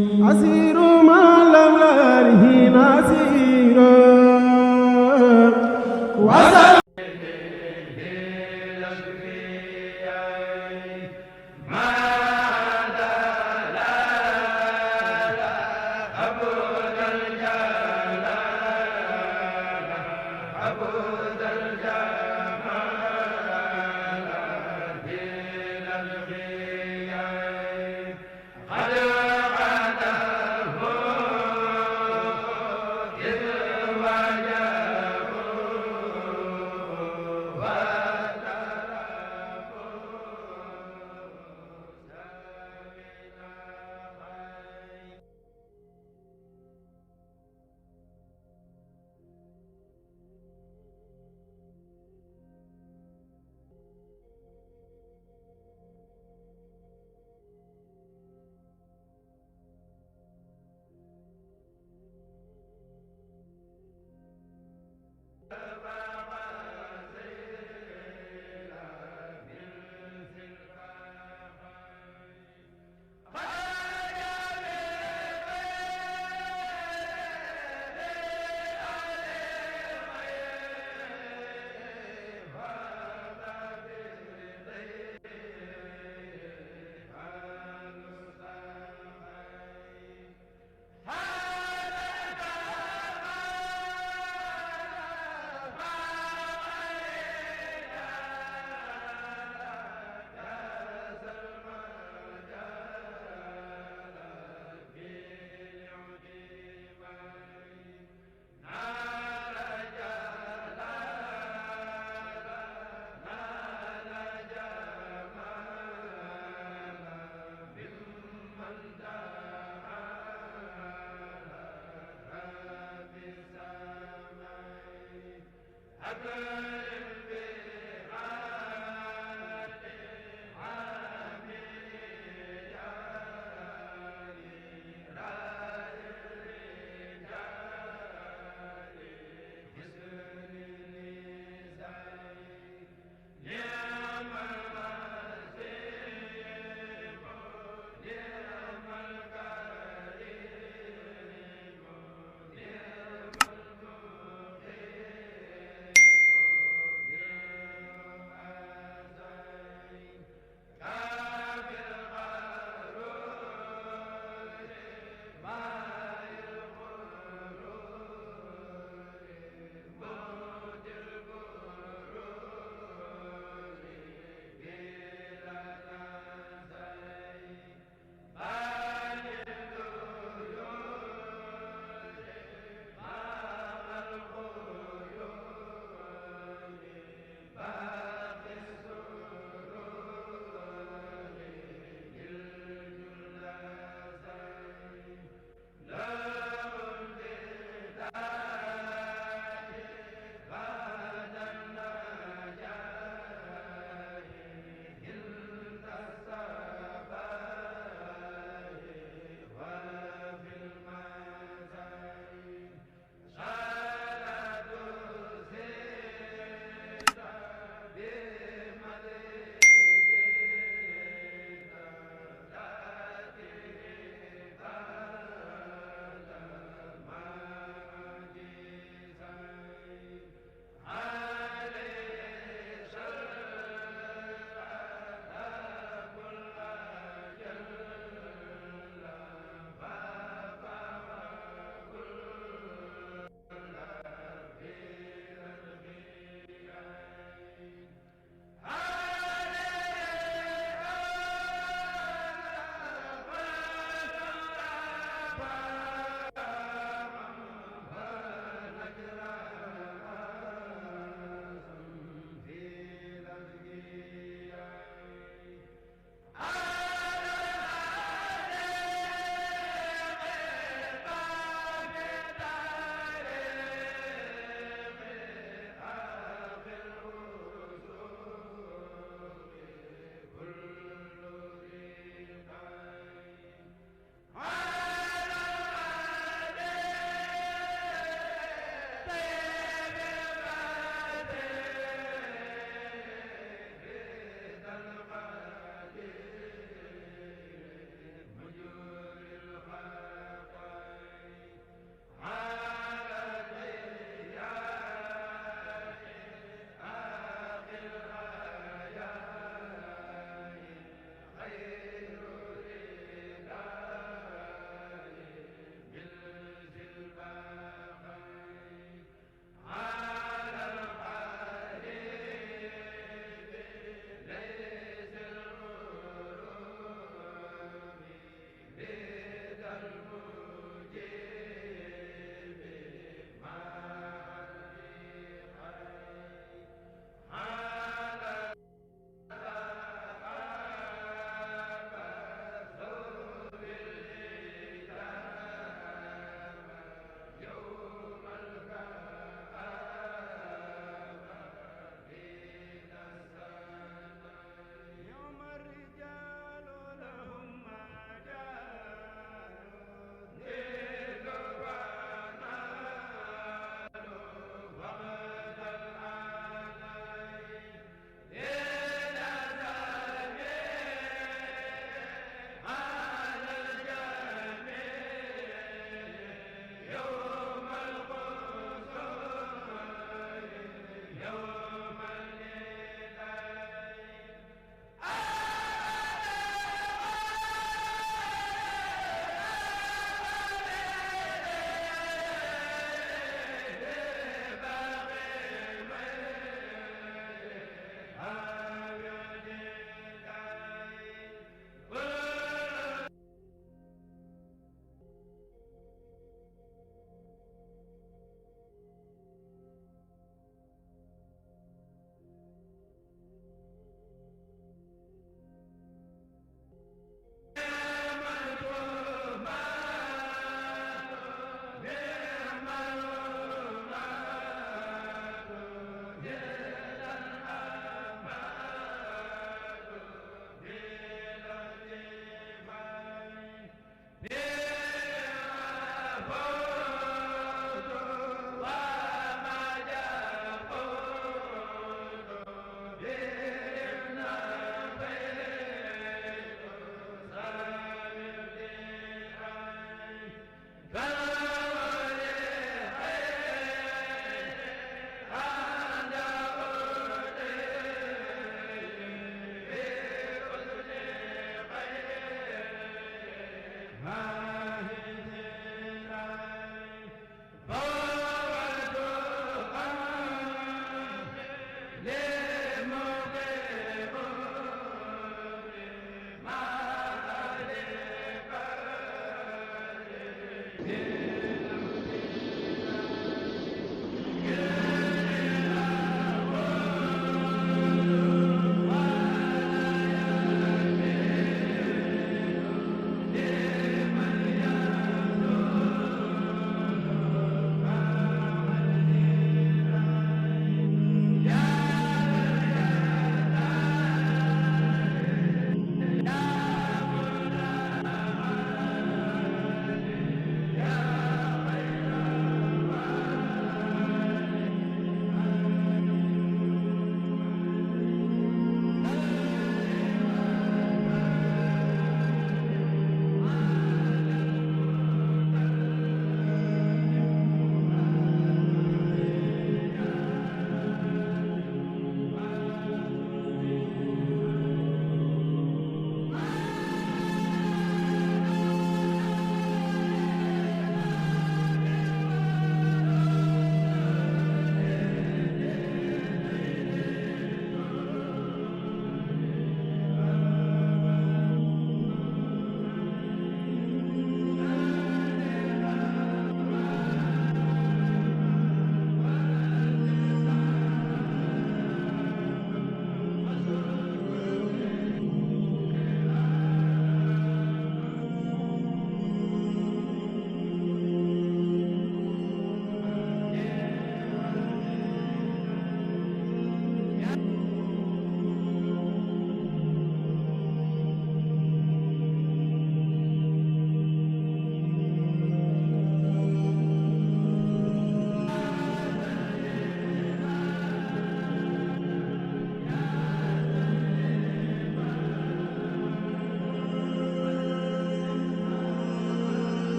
أسير ما لم لاره نسير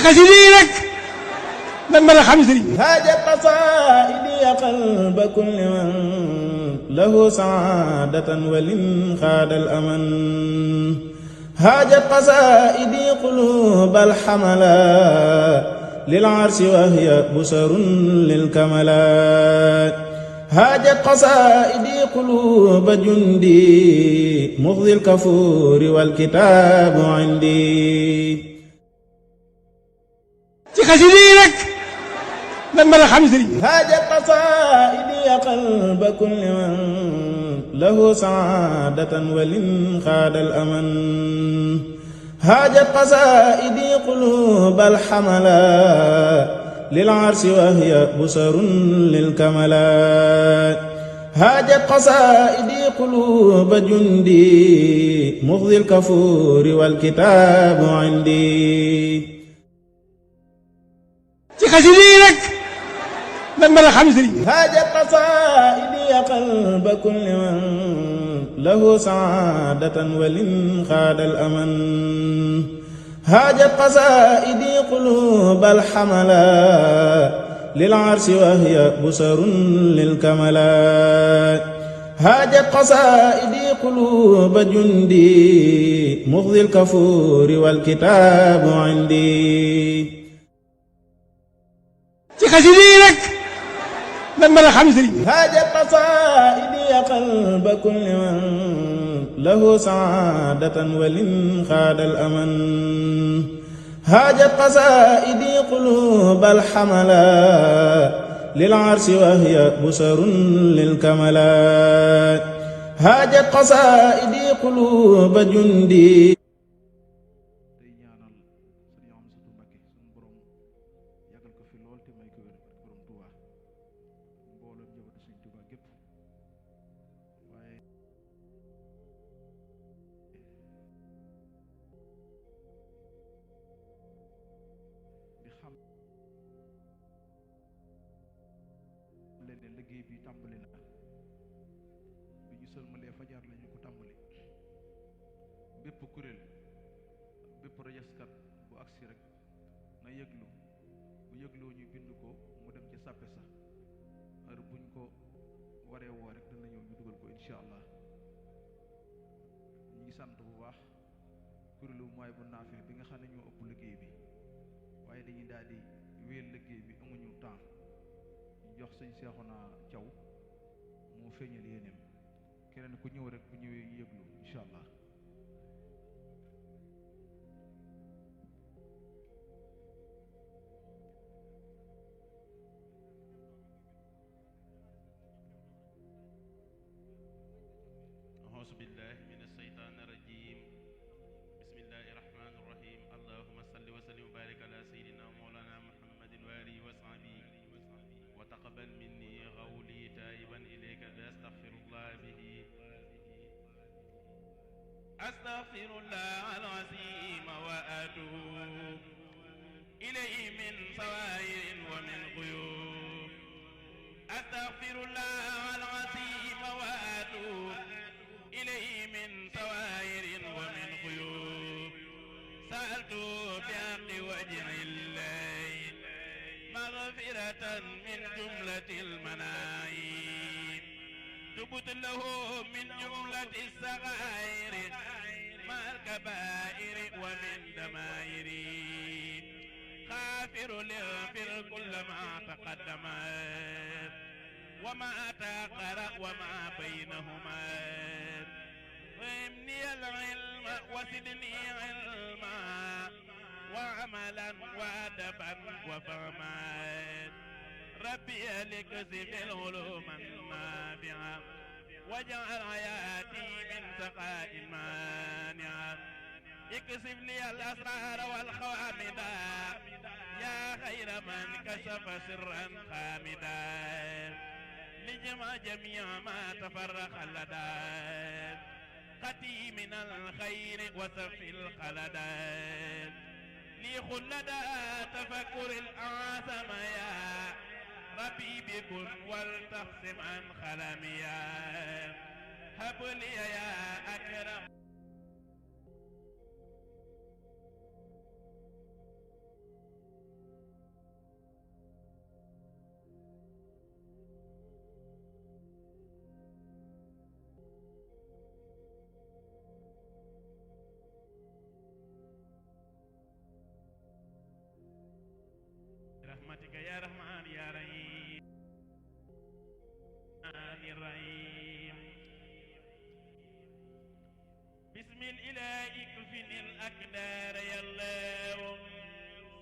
xasida yi rek lan mën a xam sëriñ bi. haajat qasaa'idi qalba kulli man lahu saadatan walin xaadal aman haajat qasaa'idi qulubal hamala lil arsi wa hiya busarun lil kamalaat haajat qasaa'idi quluba jundi muxdil kafuuri wal kitaabu indi. ci xasida yi rek lan mën a xam sëriñ bi. haajat qasaa'idi qalba kulli man lahu saadatan walin xaadal aman haajat qasaa'idi qulubal hamala lil arsi wa hiya busarun lil kamalaat haajat qasaa'idi quluba jundi muxdil kafuuri wal kitaabu indi. ci xasida yi rek lan mën a xam sëriñ bi. haajat qasaa'idi qalba kulli man lahu saadatan walin xaadal aman haajat qasaa'idi qulubal hamala lil arsi wa hiya busarun lil kamalaat haajat qasaa'idi quluba jundi muxdil kafuuri wal kitaabu indi. ci xasida yi rek lan mën a xam sëriñ bi. haajat qasaa'idi qalba kulli man lahu saadatan walin xaadal aman haajat qasaa'idi qulubal hamala lil arsi wa hiya busarun lil kamalaat haajat qasaa'idi quluba jundi. liggéey bi tàmbali na bi ñu sëlmalee fajar lañu ko tàmbali bépp kuréel bépp rajaskat bu agsi rek na yëglu bu yëgloo ñu bind ko mu dem ci sàppe sa heure buñ ko waree woo rek dana ñëw ñu dugal ko insha allah ñu ngi sant bu baax kuréelu mooy bu naafee bi nga xam ne ñoo ëpp liggéey bi waaye dañuy daal di wéyal liggéey bi amuñu temps jox sëñ Seexuna Caw mu feeñal yéeneem keneen ku ñëw rek bu ñëwee yëglu incha allah. auzu billahi min asheytaani rajim bismillahi rahmani rahim allahuma salli wa sallim wa barik ala sayidina mawlana muhammadin wa alihi wa sahbihi وتقبل مني قولي تائبا إليك أستغفر الله به أستغفر الله العظيم وأتوب إليه من صغائر ومن غيوب أستغفر الله العظيم وأتوب إليه من صغائر ومن غيوب سألت بحق وجه الليل مغفرة من جملة المنايب تبت له من جملة الصغائر مع الكبائر ومن دمائر غافر ليغفر كل ما تقدم وما تأخر وما بينهما وإمني العلم وزدني علما وعملا وادبا وفهما ربي لكسب العلوم النافعة واجعل حياتي من سقاء مانعة اكسب لي الأسرار والخوامدا يا خير من كشف سرا خامدا لجمع جميع ما تفرق لدى قتي من الخير وسف الخلدات لي خلدا تفكر الأعظم يا ربي بكن والتقسم عن خلميا هب لي يا أكرم. الأقدار يا الله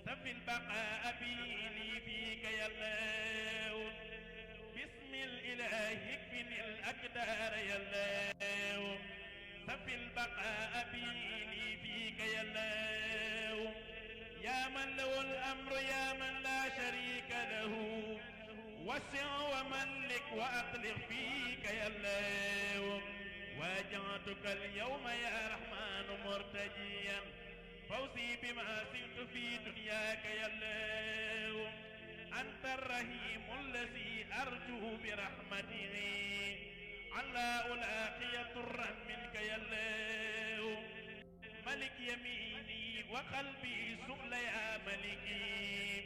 سف البقاء بي فيك يا الله بسم الإله اكفني الأقدار يا الله سف البقاء بي فيك يا الله يا من له الأمر يا من لا شريك له وسع وملك وأطلق فيك يا الله واجعتك اليوم يا رحمن مرتجيا فوزي بما سرت في دنياك يا الله أنت الرحيم الذي أرجو برحمته على ألاقي طرا منك يا الله ملك يميني وقلبي سؤل يا ملكي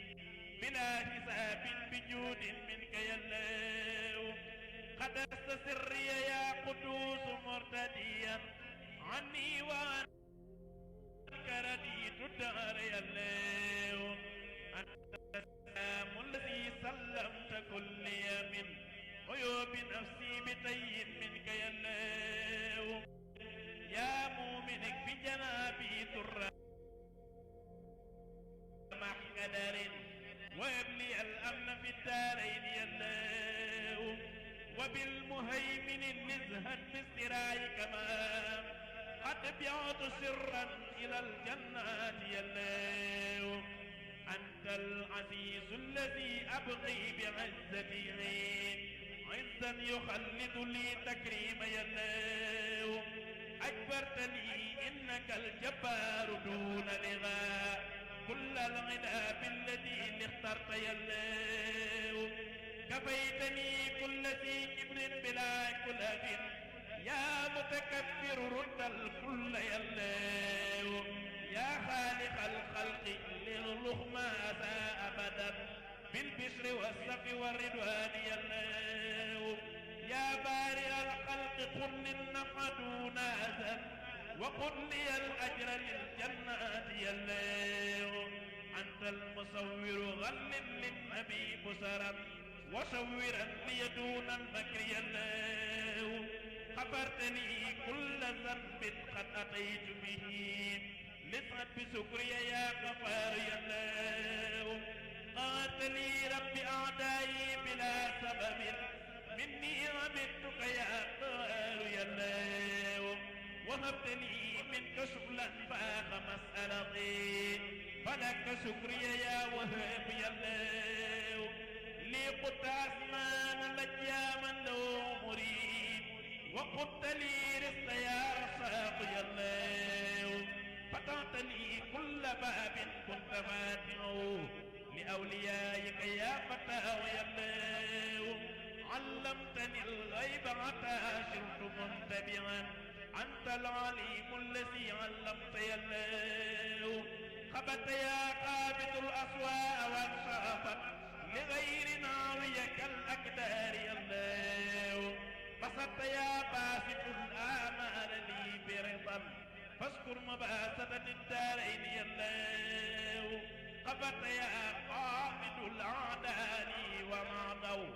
بلا حساب بجود منك يا الله قدست سري يا قدوس مرتديا عني وعنك رديت الدهر يا الله أنت السلام الذي سلمت كل يمين عيوب نفسي بتي منك يا الله يا مؤمنك بجنابي ترى مع قدر وابلي الأمن في الدارين يا الله وبالمهيمن النزهة بالسراي كما قد بعت سرا إلى الجنات يا الله أنت العزيز الذي أبغي بعزته عزا يخلد لي تكريم يا الله أجبرتني إنك الجبار دون لغاء كل الغنى بالذي اخترت يا الله كفيتني كل ذي كبر بلا كلف يا متكبر رد الكل يا الله يا خالق الخلق للرحمة أبدا بالبشر والسف والرضوان يا الله يا بارئ الخلق قل النفع دون أذى وقل لي الأجر للجنات يا الله أنت المصور غل للنبي بصرا وصورا لي دون المكر يا الله خبرتني كل ذنب قد أتيت به لسعد بسكري يا غفار يا الله قاتلي ربي أعدائي بلا سبب مني عبدتك يا قهار يا الله وهبتني منك شغلا فاق مسألتي فلك شكري يا وهاب يا الله لي قلت أسمان لك يا من له مريد وقلت لي رزق يا رزاق يا الله فتحت لي كل باب كنت فاتحه لأوليائك يا فتاه يا الله علمتني الغيب حتى صرت منتبعا أنت العليم الذي علمت يا الله خبت يا قابض الأسواء وانصافت لغير ناويك الأقدار يا الله بسطت يا باسط الآمال لي برضا فاذكر مباسطة الدارين يا الله خبت يا قابض الأعداء ومعضوا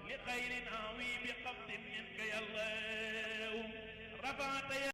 لخير ناوي بقبض منك يا الله رفعت يا